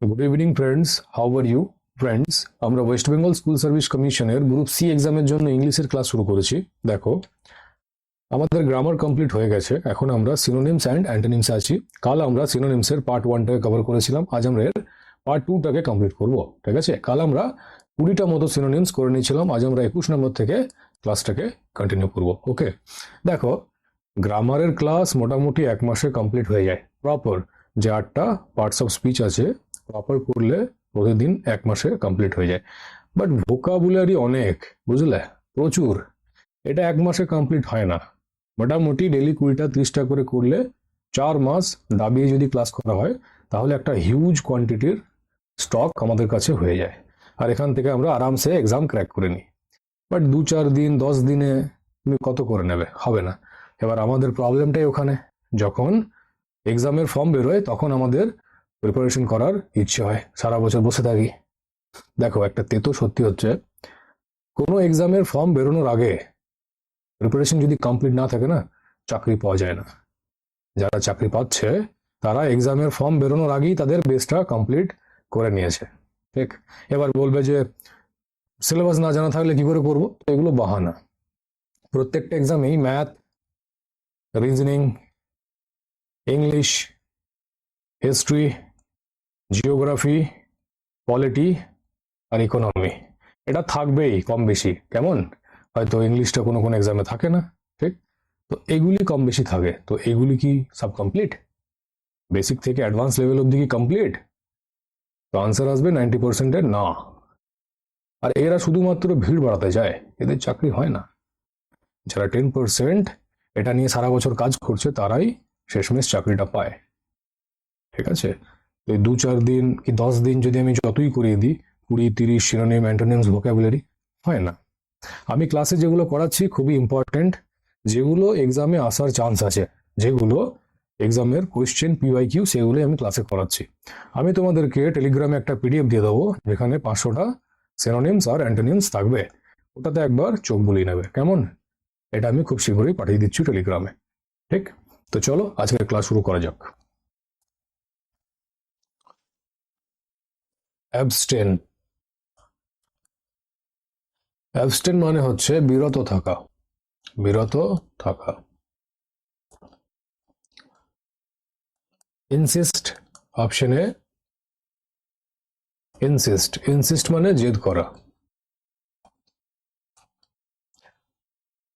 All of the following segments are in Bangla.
Good evening friends, how are you friends? আমরা ওয়েস্ট বেঙ্গল স্কুল সার্ভিস কমিশনের গ্রুপ সি এক্সামের জন্য ইংলিশের ক্লাস শুরু করেছি। দেখো, আমাদের গ্রামার কমপ্লিট হয়ে গেছে। এখন আমরা সিনোনিমস অ্যান্ড অ্যান্টোনিমস আছি। কাল আমরা সিনোনিমসের পার্ট 1টাকে কভার করেছিলাম, আজ আমরা এর পার্ট 2টাকে কমপ্লিট করব। ঠিক আছে, কাল আমরা 20টা মতো সিনোনিমস করে নিয়েছিলাম, আজ আমরা 21 নম্বর থেকে ক্লাসটাকে কন্টিনিউ করব। ওকে, দেখো, গ্রামারের ক্লাস মোটামুটি 1 মাসে কমপ্লিট হয়ে যায়। প্রপার যে 8টা পার্টস অফ স্পিচ আছে, প্রপার করলে প্রতিদিন 1 মাসে কমপ্লিট হয়ে যায়। বাট ভোকাবুলারি অনেক, বুঝলে, প্রচুর। এটা 1 মাসে কমপ্লিট হয় না। মোটামুটি ডেলি 20টা 30টা করে করলে 4 মাস দাবিয়ে যদি ক্লাস করা হয়, তাহলে একটা হিউজ কোয়ান্টিটির স্টক আমাদের কাছে হয়ে যায়। আর এখান থেকে আমরা আরামসে এক্সাম ক্র্যাক করে নিই। বাট 2-4 দিন 10 দিনে তুমি কত করে নেবে? হবে না। এবার আমাদের প্রবলেমটাই ওখানে, যখন এক্সামের ফর্ম বেরোয় তখন আমাদের প্রিপারেশন করার ইচ্ছে হয়, সারা বছর বসে থাকি। দেখো, একটা তেতো সত্যি হচ্ছে, কোনো এক্সামের ফর্ম বেরোনোর আগে প্রিপারেশন যদি কমপ্লিট না থাকে না, চাকরি পাওয়া যায় না। যারা চাকরি পাচ্ছে তারা এক্সামের ফর্ম বেরোনোর আগেই তাদের বেসটা কমপ্লিট করে নিয়েছে। ঠিক, এবার বলবে যে সিলেবাস না জানা থাকলে কি করে করবো? তো এগুলো বাহানা। প্রত্যেকটা এক্সামেই math, reasoning, English, history, geography, polity আর ইকোনমি, এটা থাকবেই কম বেশি। কেমন? হয়তো ইংলিশটা কোনো কোনো এক্সামে থাকে না, ঠিক? তো এগুলি কম বেশি থাকে। তো এগুলি কি সব কমপ্লিট? বেসিক থেকে অ্যাডভান্স লেভেল অবধি কি কমপ্লিট? তো আনসার আসবে 90%-এর না। আর এরা শুধুমাত্র ভিড় বাড়াতে যায়, এদের চাকরি হয় না। যারা 10% এটা নিয়ে সারা বছর কাজ করছে, তারাই শেষমেশ চাকরিটা পায়। ঠিক আছে, তো 2-4 দিন কি 10 দিন যদি আমি যতই করিয়ে দিই, 20-30 সিনোনিম, অ্যান্টোনিমস, ভোকাবুলারি, হয় না। আমি ক্লাসে যেগুলো করাচ্ছি খুবই ইম্পর্টেন্ট, যেগুলো এক্সামে আসার চান্স আছে, যেগুলো এক্সামের কোয়েশ্চেন PYQ, সেগুলো আমি ক্লাসে করাচ্ছি। আমি তোমাদেরকে টেলিগ্রামে একটা PDF দিয়ে দেবো, যেখানে 500টা সিনোনিমস আর অ্যান্টোনিমস থাকবে। ওটাতে একবার চোখ বুলিয়ে নেবে, কেমন? এটা আমি খুব শীঘ্রই পাঠিয়ে দিচ্ছি টেলিগ্রামে। ঠিক, তো চলো আজকের ক্লাস শুরু করা যাক। অ্যাবস্টেন। অ্যাবস্টেন মানে হচ্ছে বিরত থাকা, বিরত থাকা। Insist, option A insist. Insist মানে জেদ করা।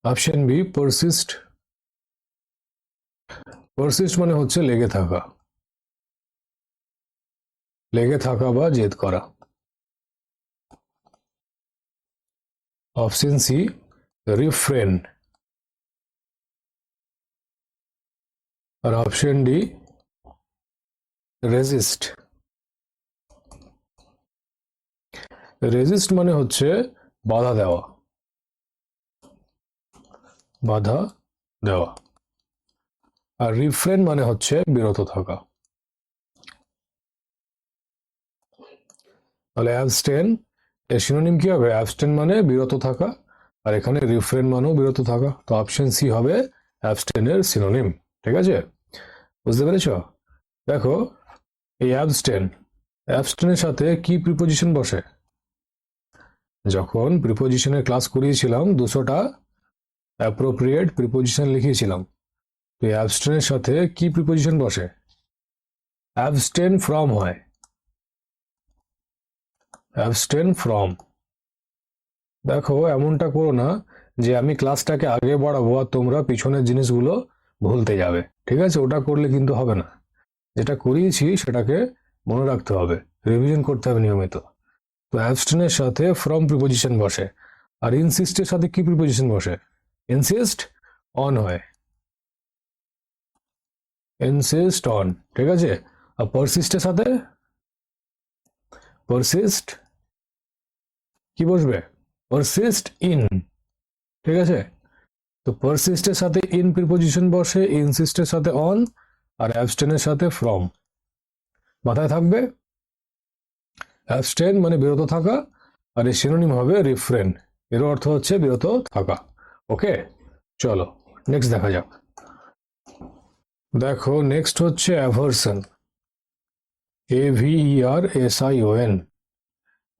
Option B persist. পারসিস্ট মানে হচ্ছে লেগে থাকা, লেগে থাকা বা জেদ করা। Option C refrain. আর অপশন ডি রেজিস্ট। রেজিস্ট মানে হচ্ছে বাধা দেওয়া, বাধা দেওয়া। আর রিফ্রেন মানে হচ্ছে বিরত থাকা। তাহলে অ্যাবস্টেন এর সিনোনিম কি হবে? অ্যাবস্টেন মানে বিরত থাকা, আর এখানে রিফ্রেন মানেও বিরত থাকা। তো অপশন সি হবে অ্যাবস্টেনের সিনোনিম। ঠিক আছে, বুঝতে পেরেছ? দেখো, এই অ্যাবস্টেনের সাথে কি প্রিপোজিশন বসে? যখন প্রিপোজিশনের ক্লাস করিয়েছিলাম 200টা অ্যাপ্রোপ্রিয়েট প্রিপোজিশন লিখিয়েছিলাম। তো অ্যাবস্টেনের সাথে কি প্রিপোজিশন বসে? অ্যাবস্টেন ফ্রম হয়, অ্যাবস্টেন ফ্রম। দেখো, এমনটা করো না যে আমি ক্লাসটাকে আগে বাড়াবো আর তোমরা পিছনের জিনিসগুলো ভুলতে যাবে। ঠিক আছে, ওটা করলে কিন্তু হবে না। যেটা করিয়েছি সেটাকে মনে রাখতে হবে, রিভিশন করতে হবে নিয়মিত। তো অ্যাবস্টেনের সাথে ফ্রম প্রিপোজিশন বসে। আর ইনসিস্টের সাথে কি প্রিপোজিশন বসে? ইনসিস্ট অন হয়, ইনসিস্ট অন। ঠিক আছে, আর পারসিস্টের সাথে পারসিস্ট কি বসবে? Persist in. ঠিক আছে, তো পারসিস্টের সাথে ইন প্রিপোজিশন বসে, ইনসিস্টের সাথে অন, আর অ্যাবস্টেনের সাথে ফ্রম। মাথায় থাকবে, অ্যাবস্টেন মানে বিরত থাকা, আর এর সিনোনিম হবে রিফ্রেন। এর অর্থ হচ্ছে বিরত থাকা। ওকে, চলো নেক্সট দেখা যাক। দেখো, নেক্সট হচ্ছে অ্যাভারশন। AVERSION।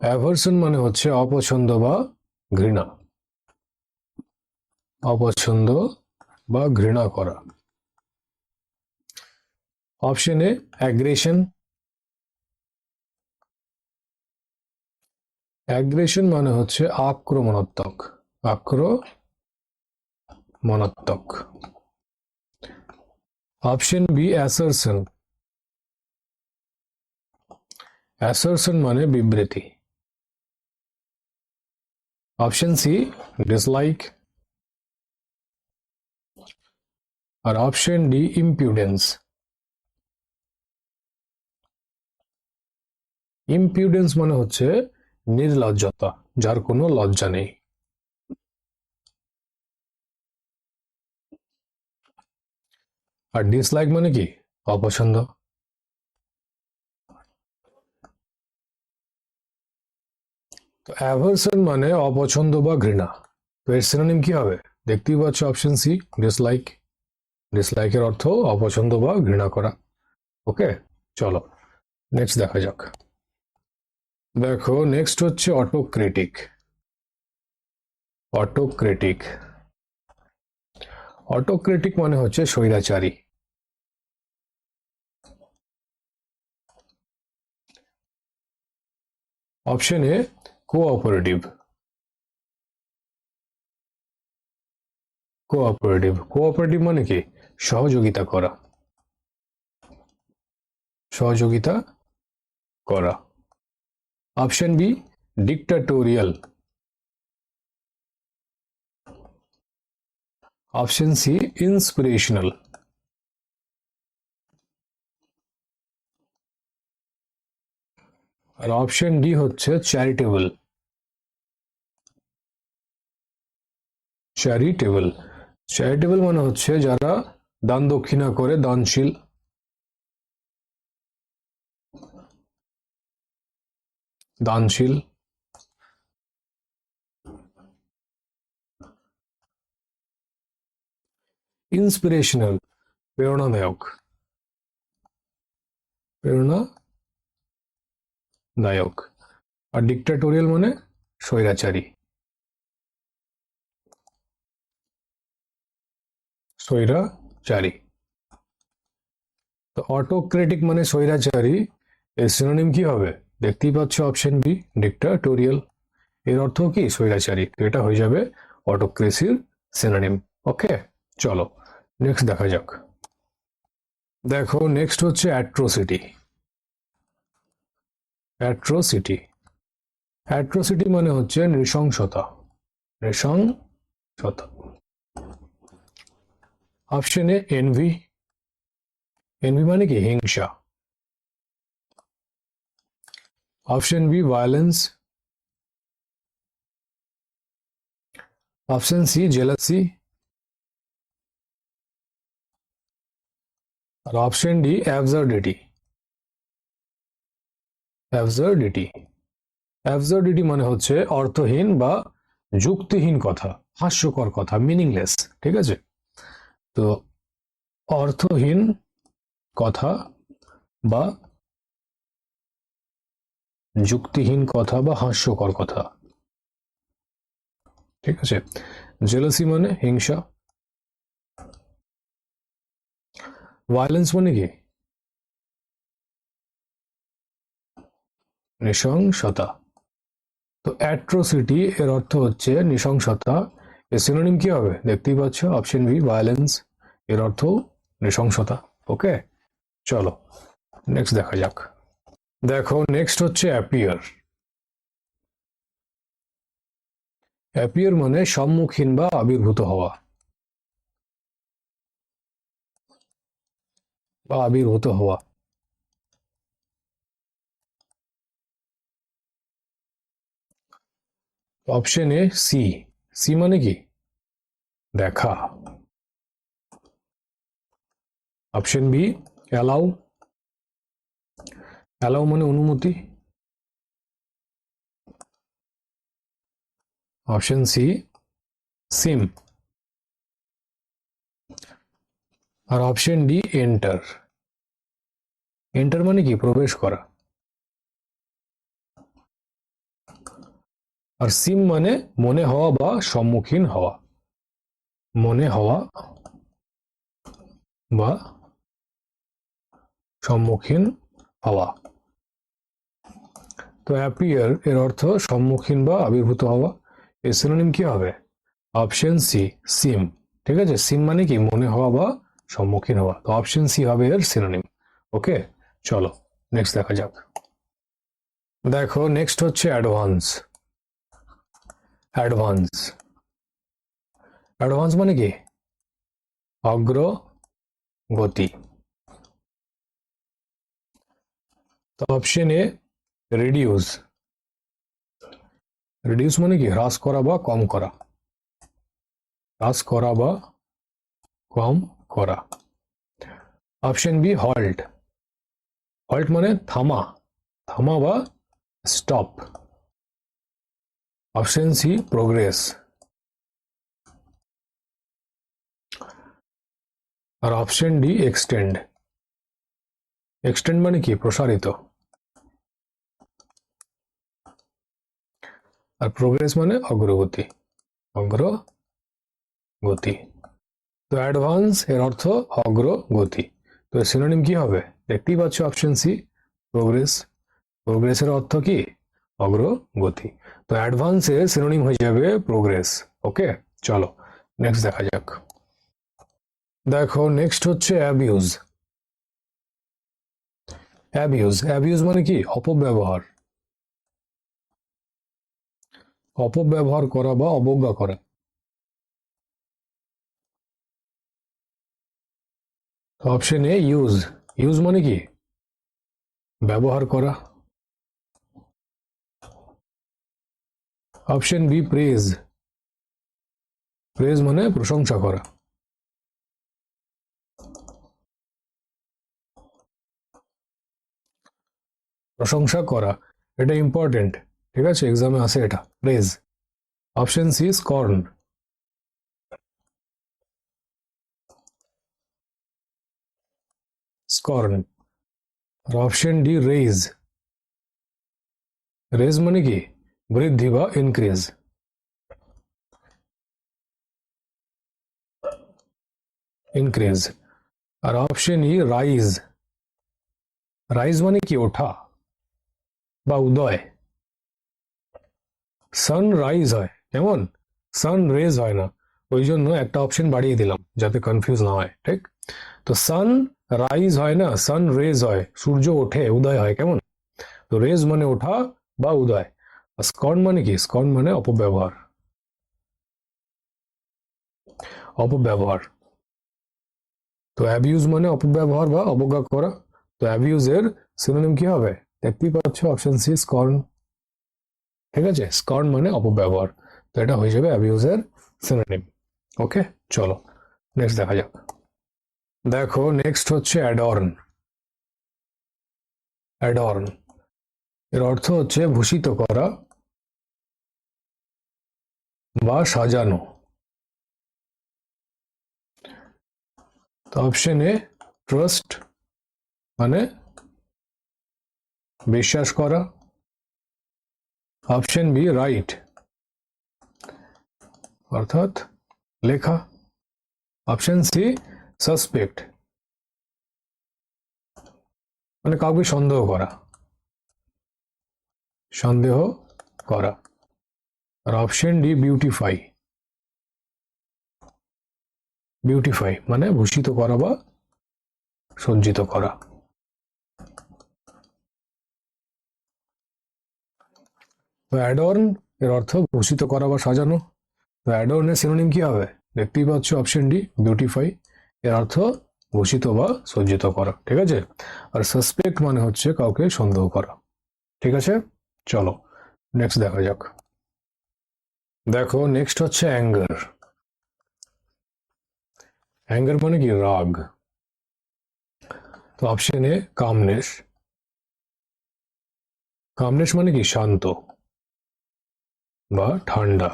অ্যাভারশন মানে হচ্ছে অপছন্দ বা ঘৃণা, অপছন্দ বা ঘৃণা করা। Option A aggression. অ্যাগ্রেশন মানে হচ্ছে আক্রমণাত্মক, আক্রমণাত্মক। Option B assertion. অ্যাসারশন মানে বিবৃতি। Option C dislike. আর অপশন ডি ইম্পিউডেন্স। ইম্পিউডেন্স মানে হচ্ছে নির্লজ্জতা, যার কোনো লজ্জা নেই। আর ডিসলাইক মানে কি? অপছন্দ। তো অ্যাভারশন মানে অপছন্দ বা ঘৃণা। তো এর সিনোনিম কি হবে? দেখতেই পাচ্ছ অপশন সি ডিসলাইক। ডিসলাইকের অর্থ অপছন্দ বা ঘৃণা করা। ওকে, চলো নেক্সট দেখা যাক। দেখো নেক্সট হচ্ছে অটোক্রেটিক। অটোক্রেটিক, অটোক্রেটিক মানে হচ্ছে স্বৈরাচারী। Option A cooperative. Cooperative, cooperative মানে কি? সহযোগিতা করা, সহযোগিতা করা। Option B dictatorial. Option C inspirational. আর অপশন ডি হচ্ছে চ্যারিটেবল। চ্যারিটেবল, চ্যারিটেবল মানে হচ্ছে যারা দান দক্ষিণা করে, দানশীল। দানশীল। ইন্সপিরেশনাল প্রেরণাদায়ক, প্রেরণাদায়ক। আর ডিক্টাটোরিয়াল মানে স্বৈরাচারী, স্বৈরাচারী। তো অটোক্রেটিক মানে স্বৈরাচারী, এর সিনোনিম কি হবে? দেখতেই পাচ্ছ অপশন বি ডিক্টাটোরিয়াল। এর অর্থ কি? স্বৈরাচারী। তো এটা হয়ে যাবে অটোক্রেসির সিনোনিম। ওকে, চলো নেক্সট দেখা যাক। দেখো নেক্সট হচ্ছে অ্যাট্রোসিটি। অ্যাট্রোসিটি, অ্যাট্রোসিটি মানে হচ্ছে নৃশংসতা, নৃশংসতা। Option A NV. এনভি মানে কি? হিংসা। Option B violence. Option C jealousy. আর option D absurdity. Absurdity, absurdity মানে হচ্ছে অর্থহীন বা যুক্তিহীন কথা, হাস্যকর কথা, মিনিংলেস। ঠিক আছে, তো অর্থহীন কথা বা যুক্তিহীন কথা বা হাস্যকর কথা। ঠিক আছে, জেলাসি মানে হিংসা। ভায়োলেন্স মানে কি? নৃশংসতা। তো অ্যাট্রোসিটি এর অর্থ হচ্ছে নৃশংসতা। এর সিনোনিম কি হবে? দেখতেই পাচ্ছ অপশন বি ভায়োলেন্স। এর অর্থ নৃশংসতা। ওকে, চলো নেক্সট দেখা যাক। দেখো নেক্সট হচ্ছে অ্যাপিয়ার। অ্যাপিয়ার মানে সম্মুখীন বা আবির্ভূত হওয়া, বা আবির্ভূত হওয়া। Option A C. সি মানে কি? দেখা। Option B allow. অ্যালাউ মানে অনুমতি। অপশন সি সিম। আর অপশন ডি এন্টার। এন্টার মানে কি প্রবেশ করা, আর সিম মানে মনে হওয়া বা সম্মুখীন হওয়া, মনে হওয়া বা সম্মুখীন হওয়া। তো অ্যাপিয়ার এর অর্থ সম্মুখীন বা আবির্ভূত হওয়া। এর সিনোনিম কি হবে? অপশন সি, সিম। ঠিক আছে, সিম মানে কি মনে হওয়া বা সম্মুখীন হওয়া, তো অপশন সি হবে এর সিনোনিম। ওকে, চলো নেক্সট দেখা যাক। দেখো নেক্সট হচ্ছে অ্যাডভান্স। অ্যাডভান্স, অ্যাডভান্স মানে কি অগ্রগতি। তো অপশন এ রিডিউস। রিডিউস মানে কি হ্রাস করা বা কম করা, হ্রাস করা বা কম করা। Option B halt. হল্ট মানে থামা, থামা বা স্টপ। Option C progress. আর অপশন ডি এক্সটেন্ড। এক্সটেন্ড মানে কি প্রসারিত, আর প্রোগ্রেস মানে অগ্রগতি, অগ্রগতি। তো অ্যাডভান্স এর অর্থ অগ্রগতি, তো সিনোনিম কি হবে? দেখতেই পাচ্ছ অপশন সি প্রোগ্রেস। প্রোগ্রেসের অর্থ কি অগ্রগতি, তো অ্যাডভান্স এর সিনোনিম হয়ে যাবে প্রোগ্রেস। ওকে, চলো নেক্সট দেখা যাক। দেখো নেক্সট হচ্ছে অ্যাবিউজ। অ্যাবিউজ, অ্যাবিউজ মানে কি অপব্যবহার, অপব্যবহার করা বা অবজ্ঞা করা। Option A use. ইউজ মানে কি ব্যবহার করা। Option B praise. প্রেজ মানে প্রশংসা করা। প্রশংসা করা, এটা ইম্পর্টেন্ট, ঠিক আছে, এক্সামে আসে এটা, praise. Option C scorn. Scorn. আর অপশন ডি রেজ। রেজ মানে কি বৃদ্ধি বা ইনক্রিজ। ইনক্রিজ। আর অপশন ই রাইজ। রাইজ মানে কি ওঠা বা উদয়। সান রাইজ হয়, কেমন সান রেজ হয় না, ওই জন্য একটা অপশন বাড়িয়ে দিলাম যাতে কনফিউজ না হয়। ঠিক, তো সান রাইজ হয় না, সান রেজ হয়, সূর্য ওঠে উদয় হয়, কেমন। তো রেজ মানে ওঠা বা উদয়। আর স্কর্ন মানে কি? স্কর্ন মানে অপব্যবহার, অপব্যবহার। তো অ্যাবিউজ মানে অপব্যবহার বা অবজ্ঞা করা, তো অ্যাবিউজ এর সিনোনিম কি হবে? দেখতেই পাচ্ছ অপশন সি স্কর্ন। ঠিক আছে, স্কর্ন মানে অপব্যবহার, তো এটা হয়ে যাবে অ্যাবিউজ এর সিনোনিম। ওকে, চলো নেক্সট দেখা যাক। দেখো নেক্সট হচ্ছে অ্যাডর্ন। অ্যাডর্ন এর অর্থ হচ্ছে ভূষিত করা বা সাজানো। তো অপশন এ ট্রাস্ট মানে বিশ্বাস করা। অপশন বি রাইট অর্থাৎ লেখা। অপশন সি সাসপেক্ট মানে কাউকে সন্দেহ করা, সন্দেহ করা। আর অপশন ডি বিউটিফাই। বিউটিফাই মানে ভূষিত করা বা সজ্জিত করা। তো অ্যাডর্ন এর অর্থ ভূষিত করা বা সাজানো, তো অ্যাডর্নের সিনোনিম কি হবে? দেখতেই পাচ্ছ অপশন ডি বিউটিফাই, এর অর্থ ভূষিত বা সজ্জিত করা। ঠিক আছে, আর সাসপেক্ট মানে হচ্ছে কাউকে সন্দেহ করা। ঠিক আছে, চলো নেক্সট দেখা যাক। দেখো নেক্সট হচ্ছে অ্যাঙ্গার। অ্যাঙ্গার মানে কি রাগ। তো অপশন এ কামনেস। কামনেস মানে কি শান্ত বা ঠান্ডা।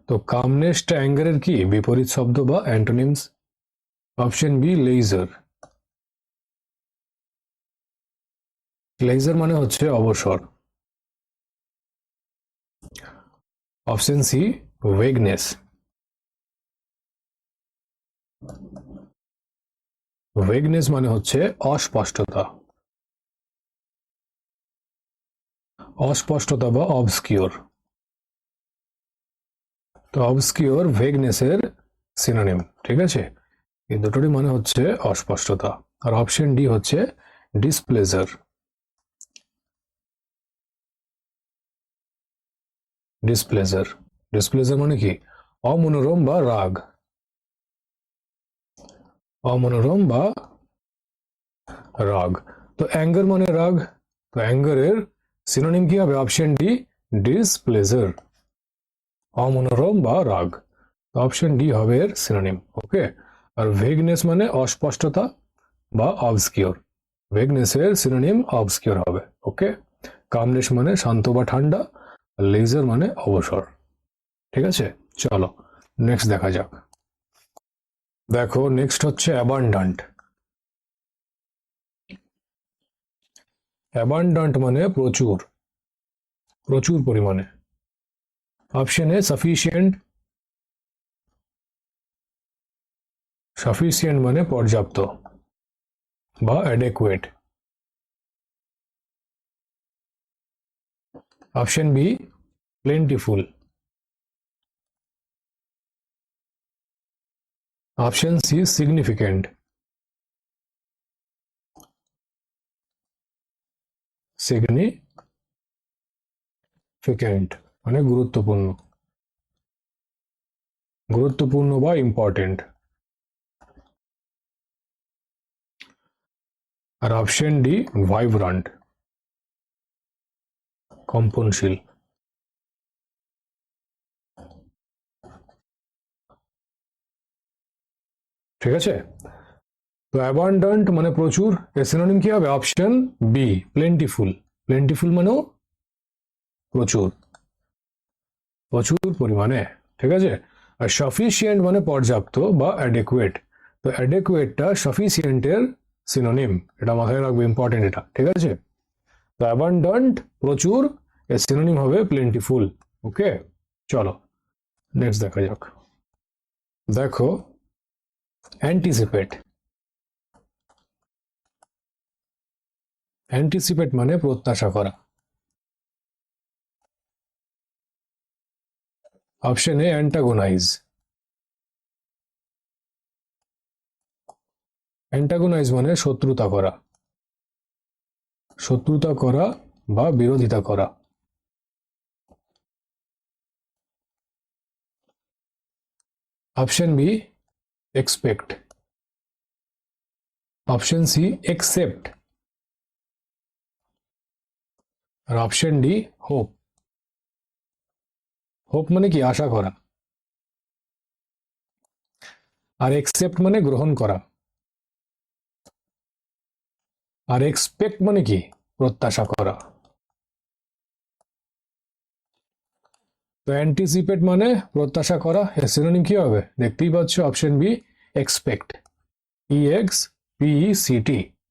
তো কামনেসটা অ্যাঙ্গারের কি বিপরীত শব্দ বা antonyms? Option B leisure. Leisure মানে হচ্ছে অবসর। Option C ওয়েগনেস। ওয়েগনেস মানে হচ্ছে অস্পষ্টতা, অস্পষ্টতা বা অবস্কিওর। তো অবস্কিওর ভেগনেসের সিনোনিম, ঠিক আছে? এই দুটোরই মানে হচ্ছে অস্পষ্টতা। আর অপশন ডি হচ্ছে ডিসপ্লেজার। ডিসপ্লেজার, ডিসপ্লেজার মানে কি? অমনোরম বা রাগ। অমনোরম বা রাগ। তো অ্যাঙ্গার মানে রাগ, তো অ্যাঙ্গারের সিনোনিম কি হবে? অপশন ডি ডিসপ্লেজার, অমনোরম বা রাগ। অপশন ডি হবে এর সিনোনিম। ওকে। আর ভেগনেস মানে অস্পষ্টতা বা অবস্কিওর, ভেগনেসের সিনোনিম অবস্কিওর হবে। ওকে। কামনেস মানে শান্ত বা ঠান্ডা, লেজার মানে অবসর। ঠিক আছে, চলো নেক্সট দেখা যাক। দেখো নেক্সট হচ্ছে অ্যাবান্ডান্ট। অ্যাবান্ডান্ট মানে প্রচুর, প্রচুর পরিমাণে। Option A sufficient. সাফিসিয়েন্ট মানে পর্যাপ্ত বা adequate. Option B plentiful. Option C significant. Significant মানে গুরুত্বপূর্ণ, গুরুত্বপূর্ণ বা ইম্পর্টেন্ট। আর অপশন ডি ভাইব্রান্ট, কম্পনশীল। ঠিক আছে, তো অ্যাবান্ডান্ট মানে প্রচুর, এর সিনোনিম কি হবে? Option B plentiful. প্লেন্টিফুল মানেও প্রচুর, প্রচুর পরিমাণে। ঠিক আছে। আর সাফিসিয়েন্ট মানে পর্যাপ্ত বা অ্যাডেকুয়েট। তো অ্যাডেকুয়েটটা সাফিসিয়েন্টের সিনোনিম, এটা মাথায় রাখবে, ইম্পর্টেন্ট এটা। ঠিক আছে, তো অ্যাবান্ডান্ট প্রচুর, এর সিনোনিম হবে প্লেন্টিফুল। ওকে, চলো নেক্সট দেখা যাক। দেখো অ্যান্টিসিপেট। অ্যান্টিসিপেট মানে প্রত্যাশা করা। Option A অ্যান্টাগোনাইজ। অ্যান্টাগোনাইজ মানে শত্রুতা করা, শত্রুতা করা বা বিরোধিতা করা। Option B expect. Option C accept. আর অপশন ডি হোপ। হোপ মানে কি? আশা করা। আর একসেপ্ট মানে গ্রহণ করা। আর এক্সপেক্ট মানে কি? প্রত্যাশা করা। তো অ্যান্টিসিপেট মানে প্রত্যাশা করা, এর সিনোনিম কি হবে? দেখতেই পাচ্ছ, অপশন বি এক্সপেক্ট। EXPECT।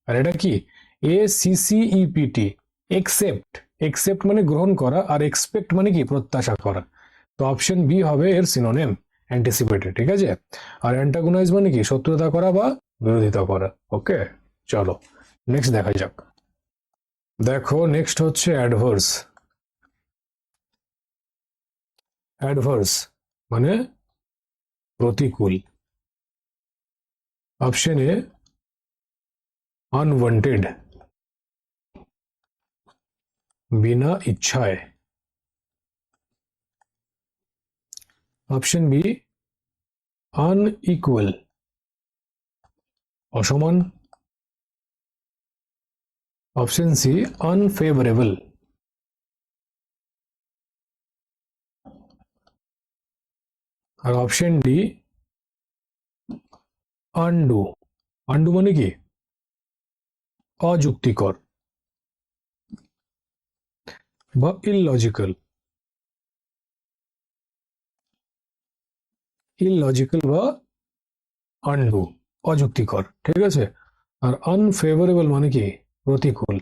আর এটা কি? ACCEPT। একসেপ্ট, একসেপ্ট মানে গ্রহণ করা, আর এক্সপেক্ট মানে কি? প্রত্যাশা করা। তো অপশন বি হবে এর সিনোনিম অ্যান্টিসিপেটেড। ঠিক আছে। আর অ্যান্টাগোনাইজ মানে কি? শত্রুতা করা বা বিরোধিতা করা। ওকে, চলো নেক্সট দেখা যাক। দেখো নেক্সট হচ্ছে অ্যাডভার্স। অ্যাডভার্স মানে প্রতিকূল। অপশন এ আনওয়ান্টেড, বিনা ইচ্ছায়। অপশন বি আনইকুয়াল, অসমান। Option C unfavourable. আর অপশন ডি আনডু। আনডু মানে কি? অযুক্তিকর বা ইললজিক্যাল। ইললজিক্যাল বা আনডু, অযুক্তিকর। ঠিক আছে। আর আনফেভারেবল মানে কি? প্রতিকূল।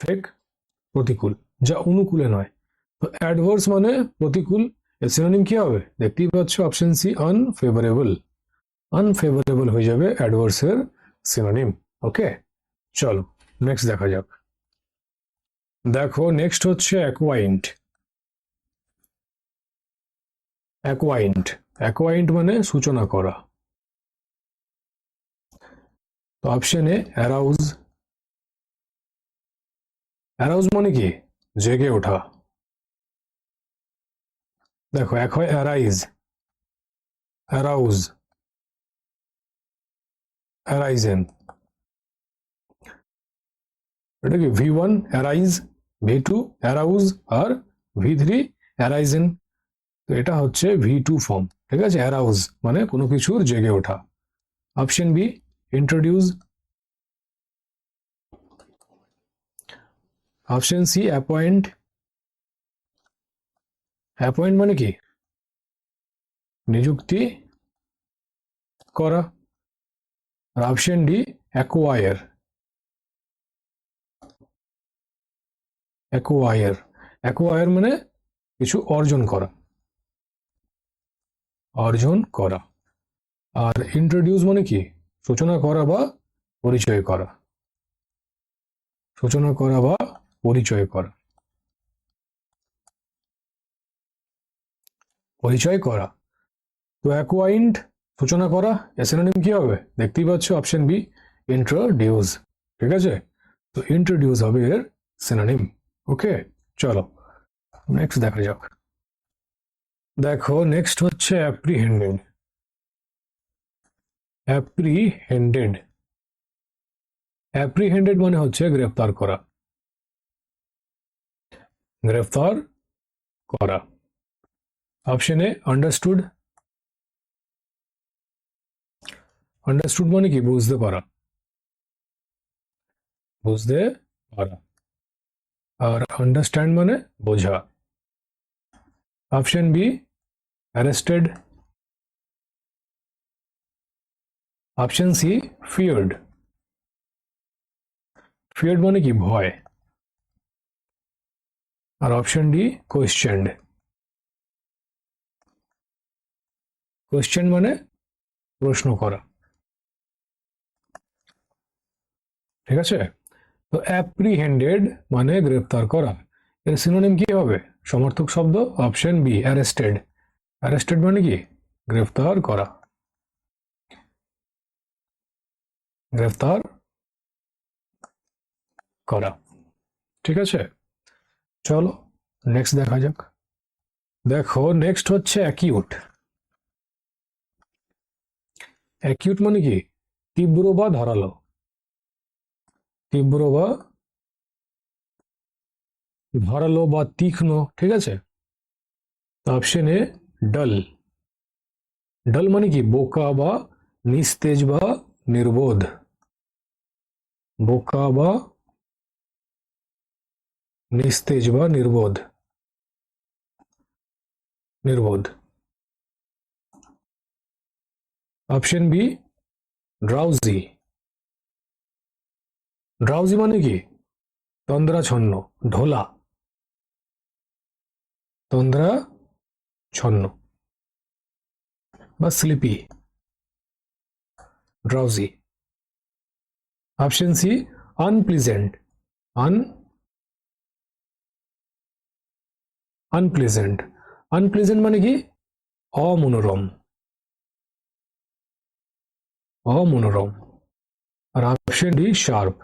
ফেক প্রতিকূল, যা অনুকূলে নয়। তো অ্যাডভার্স মানে প্রতিকূল, এর সিনোনিম কি হবে? দেখতেই পাচ্ছ অপশন সি আনফেভারেবল। আনফেভারেবল হয়ে যাবে অ্যাডভার্স এর সিনোনিম। ওকে, চলো নেক্সট দেখা যাক। দেখো নেক্সট হচ্ছে অ্যাকোয়াইন্ট। অ্যাকোয়াইন্ট, অ্যাকোয়াইন্ট মানে সূচনা করা। তো অপশন এ অ্যারাউজ। অ্যারাউজ মানে কি? জেগে ওঠা। দেখো এক হয় অ্যারাইজ, অ্যারাউজ, অ্যারাইজেন। এটা কি V1 অ্যারাইজ, V2 অ্যারাউজ আর V3 অ্যারাইজেন। তো এটা হচ্ছে V2 ফর্ম, ঠিক আছে? অ্যারাউজ মানে কোনো কিছুর জেগে ওঠা। Option B introduce. Option C appoint. Appoint মানে কি? নিযুক্তি করা। আর অপশন ডি অ্যাকোয়ায়ার। অ্যাকোয়ায়ার, অ্যাকোয়ায়ার মানে কিছু অর্জন করা, অর্জন করা। আর ইন্ট্রোডিউস মানে কি? সূচনা করা বা পরিচয় করা, সূচনা করা বা পরিচয় করা, পরিচয় করা। তো অ্যাকোয়াইন্ট সূচনা করা, এর সিনোনিম কি হবে? দেখতেই পাচ্ছ অপশন বি ইন্ট্রোডিউস। ঠিক আছে, তো ইন্ট্রোডিউস হবে এর সিনোনিম। ওকে, চলো নেক্সট দেখা যাক। দেখো নেক্সট হচ্ছে অ্যাপ্রিহেন্ডেড। অ্যাপ্রিহেন্ডেড, অ্যাপ্রিহেন্ডেড মানে হচ্ছে গ্রেফতার করা, গ্রেফতার করা। Option A understood. আন্ডারস্টুড মানে কি? বুঝতে পারা, বুঝতে পারা। আর আন্ডারস্ট্যান্ড মানে বোঝা। Option B arrested. Option C feared. Feared মানে কি? ভয়। আর অপশন ডি কোয়েশ্চেন্ড। কোয়েশ্চেন মানে প্রশ্ন করা। ঠিক আছে, তো অ্যাপ্রিহেন্ডেড মানে গ্রেফতার করা, এর সিনোনিম কি হবে? সমর্থক শব্দ অপশন বি অ্যারেস্টেড। অ্যারেস্টেড মানে কি? গ্রেফতার করা, গ্রেফতার করা। ঠিক আছে, চলো নেক্সট দেখা যাক। দেখো নেক্সট হচ্ছে অ্যাকিউট। অ্যাকিউট মানে কি? তীব্র বা ধারালো, তীব্র বা ধারালো বা তীক্ষ্ণ। ঠিক আছে, অপশন এ ডাল। ডাল মানে কি? বোকা বা নিস্তেজ বা নির্বোধ, বোকা বা নিস্তেজ বা নির্বোধ, নির্বোধ। Option B drowsy. ড্রাউজি মানে কি? তন্দ্রাচ্ছন্ন, ঢোলা, তন্দ্রাচ্ছন্ন বা sleepy, drowsy. Option C unpleasant. Unpleasant, unpleasant মানে কি? অমনোরম, অমনোরম। আর option D sharp.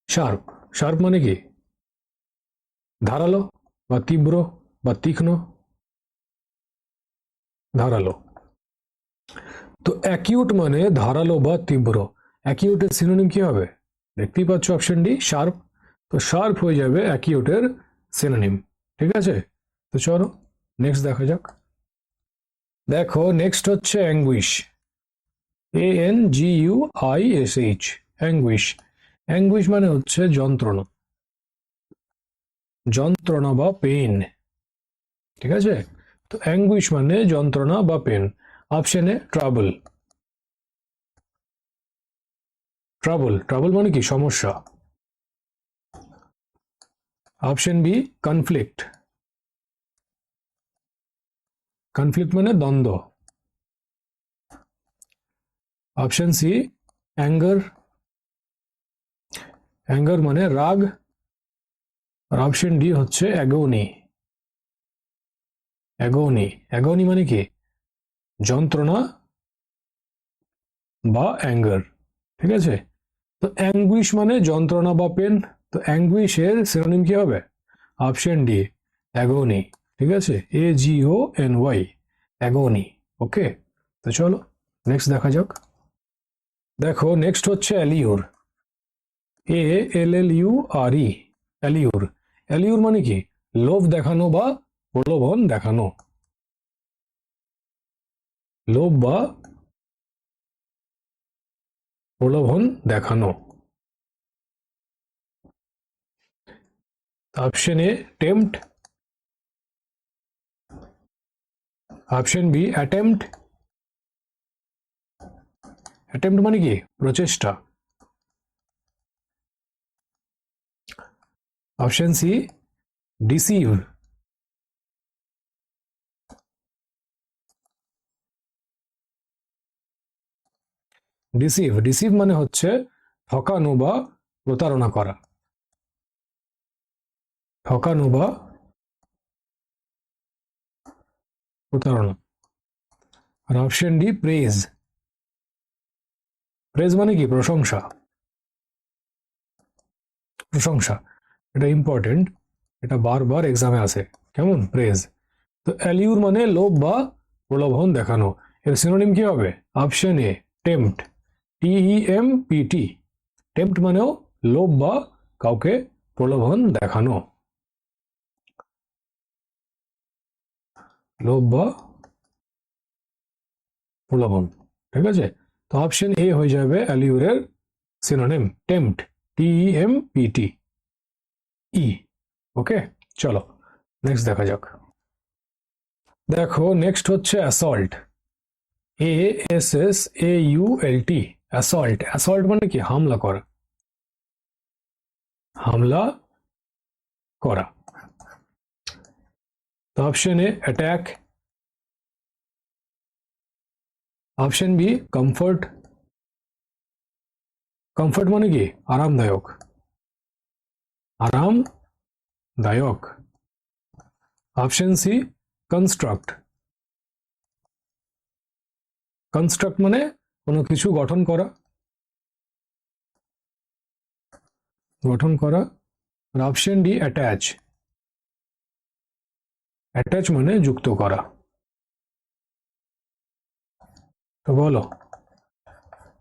Sharp, sharp মানে কি? ধারালো বা তীব্র বা তীক্ষ্ণ, ধারালো। তো অ্যাকিউট মানে ধারালো বা তীব্র। অ্যাকিউটের সিনোনিম কি হবে? দেখতেই পাচ্ছ অপশন ডি শার্প। তো শার্প হয়ে যাবে অ্যাকিউটের সিনোনিম। ঠিক আছে, তো চলো নেক্সট দেখা যাক। দেখো নেক্সট হচ্ছে অ্যাঙ্গুইশ। ANGUISH, anguish. অ্যাঙ্গুইশ মানে হচ্ছে যন্ত্রণা, যন্ত্রণা বা পেইন। ঠিক আছে, তো অ্যাঙ্গুইশ মানে যন্ত্রণা বা pain. Option A trouble. Trouble, trouble মানে কি? সমস্যা। অপশন বি কনফ্লিক্ট, কনফ্লিক্ট মানে দ্বন্দ্ব। অপশন সি অ্যাঙ্গার, অ্যাঙ্গার মানে রাগ। আর অপশন ডি হচ্ছে অ্যাগোনি, অ্যাগোনি, অ্যাগোনি মানে কি যন্ত্রণা বা অ্যাঙ্গার, ঠিক আছে। তো অ্যাঙ্গুইশ মানে যন্ত্রণা বা পেন, তো অ্যাঙ্গুইশের সিনোনিম কি হবে? অপশন ডি অ্যাগোনি, ঠিক আছে, AGONY, অ্যাগোনি। ওকে, তো চলো নেক্সট দেখা যাক। দেখো নেক্সট হচ্ছে অ্যালিউর, ALLURE, অ্যালিউর। অ্যালিউর মানে কি লোভ দেখানো বা প্রলোভন দেখানো, লোভ বা প্রলোভন দেখানো। Option A tempt, option B attempt, attempt মানে কি প্রচেষ্টা। Option C deceive, deceive, deceive মানে হচ্ছে ঠকানো বা প্রতারণা করা, ঠকানো বা প্রতারণা। আর অপশন ডি প্রেজ, প্রেজ মানে কি প্রশংসা, প্রশংসা, এটা ইম্পর্টেন্ট, এটা বারবার এক্সামে আসে, কেমন প্রেজ। তো অ্যালিউর মানে লোভ বা প্রলোভন দেখানো, এর সিনোনিম কি হবে? Option A tempt, TEMPT, tempt মানেও লোভ বা কাউকে প্রলোভন দেখানো, লোভ বা প্রলোভন, ঠিক আছে। তো অপশন এ হয়ে যাবে অ্যালিউরের সিনোনিম টেম্পট, TEMPT, ওকে, চলো নেক্সট দেখা যাক। দেখো নেক্সট হচ্ছে অ্যাসল্ট, ASSAULT, অ্যাসল্ট। অ্যাসল্ট মানে কি হামলা করা, হামলা করা। তো option A attack, option B comfort, comfort মানে কি আরামদায়ক, আরামদায়ক। অপশন সি কনস্ট্রাক্ট, কনস্ট্রাক্ট মানে কোনো কিছু গঠন করা, গঠন করা। আর অপশন ডি অ্যাটাচ, অ্যাটাচ মানে যুক্ত করা। তো বলো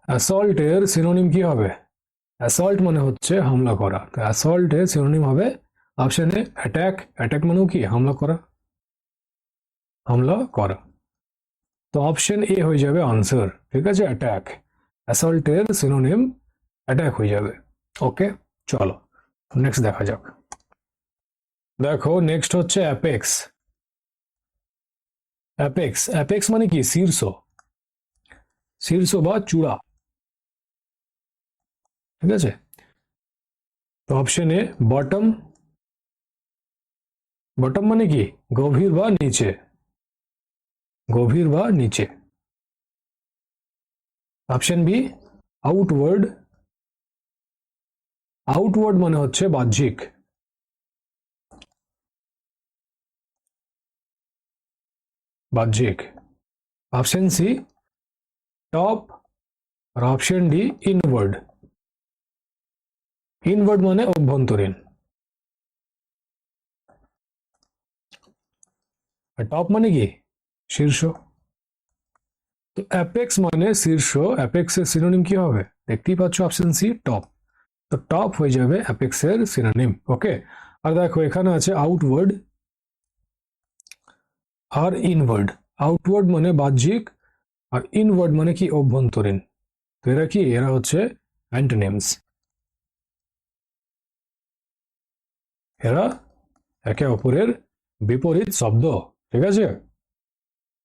অ্যাসল্টের সিনোনিম কি হবে? অ্যাসল্ট মানে হচ্ছে হামলা করা, তো অ্যাসল্টের সিনোনিম হবে অপশন এ অ্যাটাক, অ্যাটাক মানেও কি হামলা করা, হামলা করা। তো অপশন এ হয়ে যাবে আনসার, ঠিক আছে, অ্যাটাক। অ্যাসল্টের সিনোনিম অ্যাটাক হয়ে যাবে। ওকে, চলো নেক্সট দেখা যাক। দেখো নেক্সট হচ্ছে অ্যাপেক্স, অ্যাপেক্স, অ্যাপেক্স মানে কি শীর্ষ, শীর্ষ বা চূড়া, ঠিক আছে। তো অপশন এ বটম, বটম মানে কি গভীর বা নিচে, গভীর বা নিচে। অপশন বি আউটওয়ার্ড, আউটওয়ার্ড মানে হচ্ছে বাহ্যিক, বাহ্যিক। অপশন সি টপ, আর অপশন ডি ইনওয়ার্ড, ইনওয়ার্ড মানে অভ্যন্তরীণ, আর টপ মানে কি শীর্ষ। তো অ্যাপেক্স মানে শীর্ষ, অ্যাপেক্সের সিনোনিম কি হবে? দেখতেই পাচ্ছ অপশন সি টপ, তো টপ হয়ে যাবে অ্যাপেক্সের সিনোনিম। ওকে, আর দেখো এখানে আছে আউটওয়ার্ড আর ইনওয়ার্ড, আউটওয়ার্ড মানে বাহ্যিক আর ইনওয়ার্ড মানে কি অভ্যন্তরীণ। তো এরা কি, এরা হচ্ছে অ্যান্টোনিমস, এরা একে অপরের বিপরীত শব্দ, ঠিক আছে।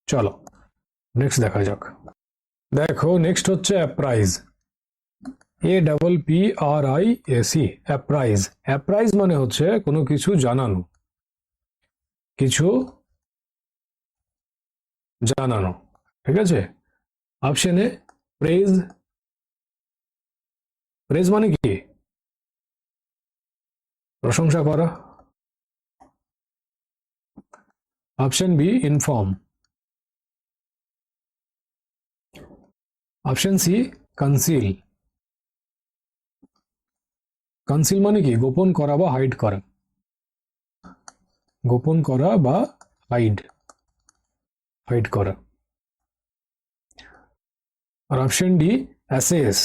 চলো নেক্সট দেখা যাক। দেখো নেক্সট হচ্ছে অ্যাপ্রাইজ, APPRIAC, অ্যাপ্রাইজ। অ্যাপ্রাইজ মানে হচ্ছে কোনো কিছু জানানো, কিছু জানানো, ঠিক আছে। অপশন এ প্রেজ, প্রেজ মানে কি? প্রশংসা করা। Option B inform. Option C conceal. Conceal মানে কি? গোপন করা বা হাইড করা, গোপন করা বা হাইড করা। আর অপশন ডি অ্যাসেস।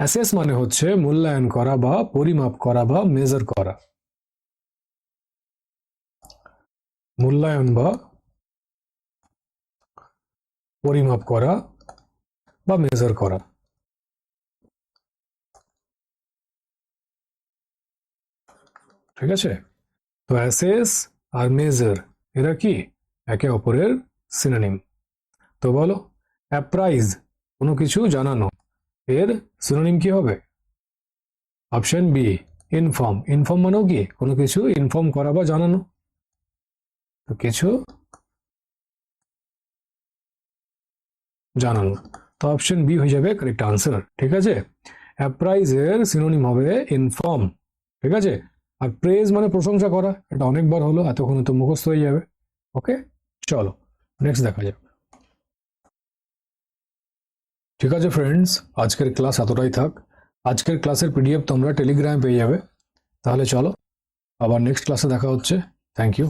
অ্যাসেস মানে হচ্ছে মূল্যায়ন করা বা পরিমাপ করা বা মেজার করা, মূল্যায়ন বা পরিমাপ করা বা মেজার করা। ঠিক আছে, তো অ্যাসেস আর মেজার এরা কি একে অপরের সিনোনিম। তো বলো, অ্যাপ্রাইজ কোনো কিছু জানানো, এর সিনোনিম কি হবে? Option B inform. ইনফর্ম মানেও কি কোনো কিছু ইনফর্ম করা বা জানানো, তো কিছু জানানো। তো অপশন বি হয়ে যাবে কারেক্ট আনসার। ঠিক আছে, অ্যাপ্রাইজের সিনোনিম হবে ইনফর্ম। ঠিক আছে, আর প্রেজ মানে প্রশংসা করা, এটা অনেকবার হলো, এতক্ষণে তো মুখস্থ হয়ে যাবে। ওকে, চলো নেক্সট দেখা যাবে। ঠিক আছে ফ্রেন্ডস, আজকের ক্লাস এতটাই থাক। আজকের ক্লাসের পিডিএফ তোমরা টেলিগ্রামে পেয়ে যাবে। তাহলে চলো, আবার নেক্সট ক্লাসে দেখা হচ্ছে। Thank you.